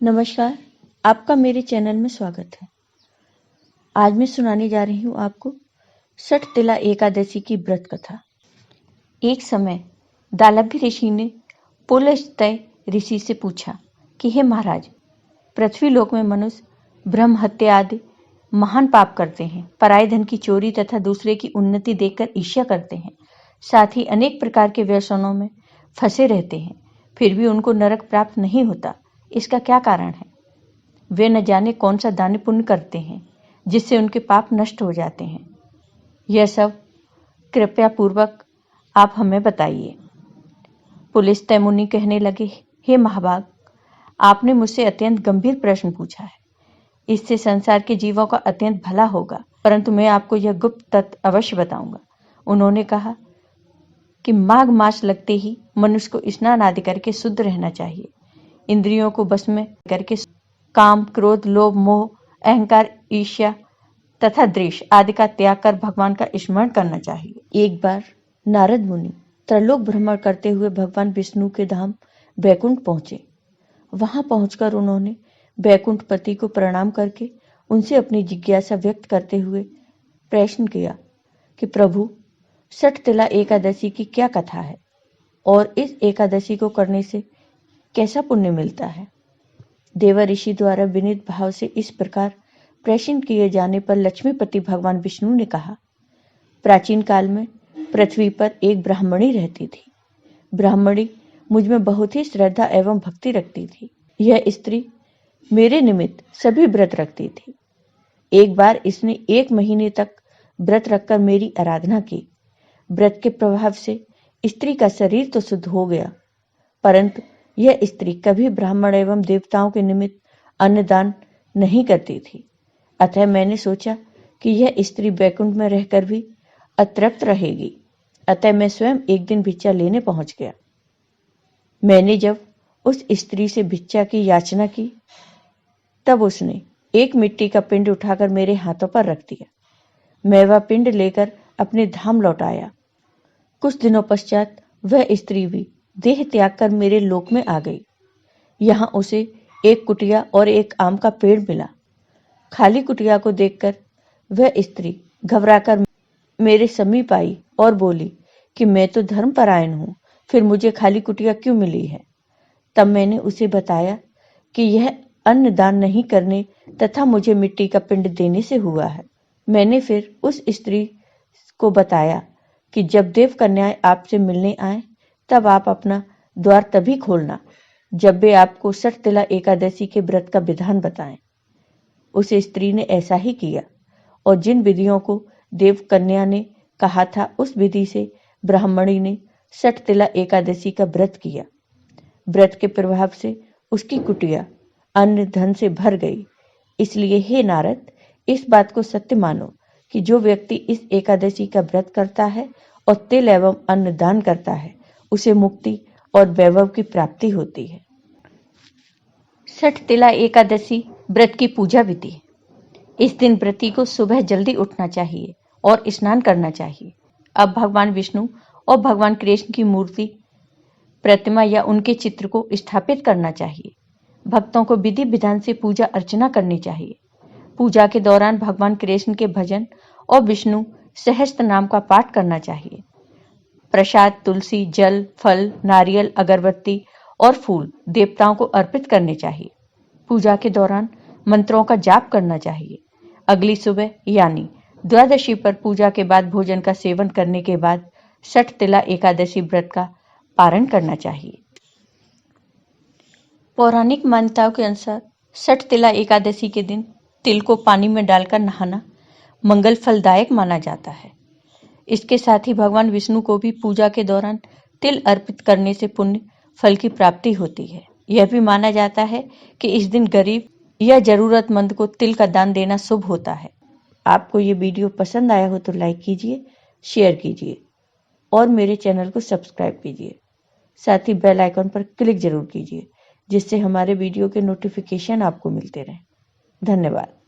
नमस्कार, आपका मेरे चैनल में स्वागत है। आज मैं सुनाने जा रही हूँ आपको षटतिला एकादशी की व्रत कथा। एक समय दालभ्य ऋषि ने पुलस्त्य ऋषि से पूछा कि हे महाराज, पृथ्वी लोक में मनुष्य ब्रह्म हत्या आदि महान पाप करते हैं, पराये धन की चोरी तथा दूसरे की उन्नति देखकर ईर्ष्या करते हैं, साथ ही अनेक प्रकार के व्यसनों में फंसे रहते हैं, फिर भी उनको नरक प्राप्त नहीं होता। इसका क्या कारण है? वे न जाने कौन सा दान पुण्य करते हैं जिससे उनके पाप नष्ट हो जाते हैं। यह सब कृपया पूर्वक आप हमें बताइए। पुलस्त्य मुनि कहने लगे, हे महाभाग, आपने मुझसे अत्यंत गंभीर प्रश्न पूछा है। इससे संसार के जीवों का अत्यंत भला होगा, परंतु मैं आपको यह गुप्त तथ्य अवश्य बताऊंगा। उन्होंने कहा कि माघ मास लगते ही मनुष्य को स्नान आदि करके शुद्ध रहना चाहिए। इंद्रियों को बस में करके काम, क्रोध, लोभ, मोह, अहंकार, ईर्ष्या तथा द्वेष आदि का त्याग कर भगवान का स्मरण करना चाहिए। एक बार नारद मुनि त्रैलोक भ्रमण करते हुए भगवान विष्णु के धाम वैकुंठ पहुंचे। वहां पहुंचकर उन्होंने वैकुंठपति को प्रणाम करके उनसे अपनी जिज्ञासा व्यक्त करते हुए प्रश्न किया कि प्रभु, षटतिला एकादशी की क्या कथा है और इस एकादशी को करने से कैसा पुण्य मिलता है? देव ऋषि द्वारा विनीत भाव से इस प्रकार प्रश्न किए जाने पर लक्ष्मीपति भगवान विष्णु ने कहा, प्राचीन काल में पृथ्वी पर एक ब्राह्मणी रहती थी। ब्राह्मणी मुझ में बहुत ही श्रद्धा एवं भक्ति रखती थी। यह स्त्री मेरे निमित्त सभी व्रत रखती थी। एक बार इसने 1 महीने तक व्रत रखकर मेरी आराधना की। व्रत के प्रभाव से स्त्री का शरीर तो शुद्ध हो गया, परंतु यह स्त्री कभी ब्राह्मण एवं देवताओं के निमित्त अन्नदान नहीं करती थी। अतः मैंने सोचा कि यह स्त्री वैकुंठ में रहकर भी अतृप्त रहेगी। अतः मैं स्वयं एक दिन भिक्षा लेने पहुंच गया। मैंने जब उस स्त्री से भिक्षा की याचना की, तब उसने एक मिट्टी का पिंड उठाकर मेरे हाथों पर रख दिया। मैं वह पिंड लेकर अपने धाम लौट आया। कुछ दिनों पश्चात वह स्त्री भी देह त्याग कर मेरे लोक में आ गई। यहाँ उसे एक कुटिया और एक आम का पेड़ मिला। खाली कुटिया को देखकर वह स्त्री घबराकर मेरे समीप आई और बोली कि मैं तो धर्मपरायण हूँ, फिर मुझे खाली कुटिया क्यों मिली है? तब मैंने उसे बताया कि यह अन्न दान नहीं करने तथा मुझे मिट्टी का पिंड देने से हुआ है। मैंने फिर उस स्त्री को बताया कि जब देव कन्याएं आपसे मिलने आए, तब आप अपना द्वार तभी खोलना जब वे आपको षटतिला एकादशी के व्रत का विधान बताएं। उस स्त्री ने ऐसा ही किया और जिन विधियों को देव कन्या ने कहा था, उस विधि से ब्राह्मणी ने षटतिला एकादशी का व्रत किया। व्रत के प्रभाव से उसकी कुटिया अन्न धन से भर गई। इसलिए हे नारद, इस बात को सत्य मानो कि जो व्यक्ति इस एकादशी का व्रत करता है और तिल एवं अन्न दान करता है, उसे मुक्ति और वैभव की प्राप्ति होती है। षटतिला एकादशी व्रत की पूजा विधि। इस दिन व्रती को सुबह जल्दी उठना चाहिए और स्नान करना चाहिए। अब भगवान विष्णु और भगवान कृष्ण की मूर्ति, प्रतिमा या उनके चित्र को स्थापित करना चाहिए। भक्तों को विधि विधान से पूजा अर्चना करनी चाहिए। पूजा के दौरान भगवान कृष्ण के भजन और विष्णु सहस्त्र नाम का पाठ करना चाहिए। प्रसाद, तुलसी, जल, फल, नारियल, अगरबत्ती और फूल देवताओं को अर्पित करने चाहिए। पूजा के दौरान मंत्रों का जाप करना चाहिए। अगली सुबह यानी द्वादशी पर पूजा के बाद भोजन का सेवन करने के बाद षटतिला एकादशी व्रत का पारण करना चाहिए। पौराणिक मान्यताओं के अनुसार षटतिला एकादशी के दिन तिल को पानी में डालकर नहाना मंगल फलदायक माना जाता है। इसके साथ ही भगवान विष्णु को भी पूजा के दौरान तिल अर्पित करने से पुण्य फल की प्राप्ति होती है। यह भी माना जाता है कि इस दिन गरीब या जरूरतमंद को तिल का दान देना शुभ होता है। आपको ये वीडियो पसंद आया हो तो लाइक कीजिए, शेयर कीजिए और मेरे चैनल को सब्सक्राइब कीजिए। साथ ही बेल आइकन पर क्लिक जरूर कीजिए, जिससे हमारे वीडियो के नोटिफिकेशन आपको मिलते रहें। धन्यवाद।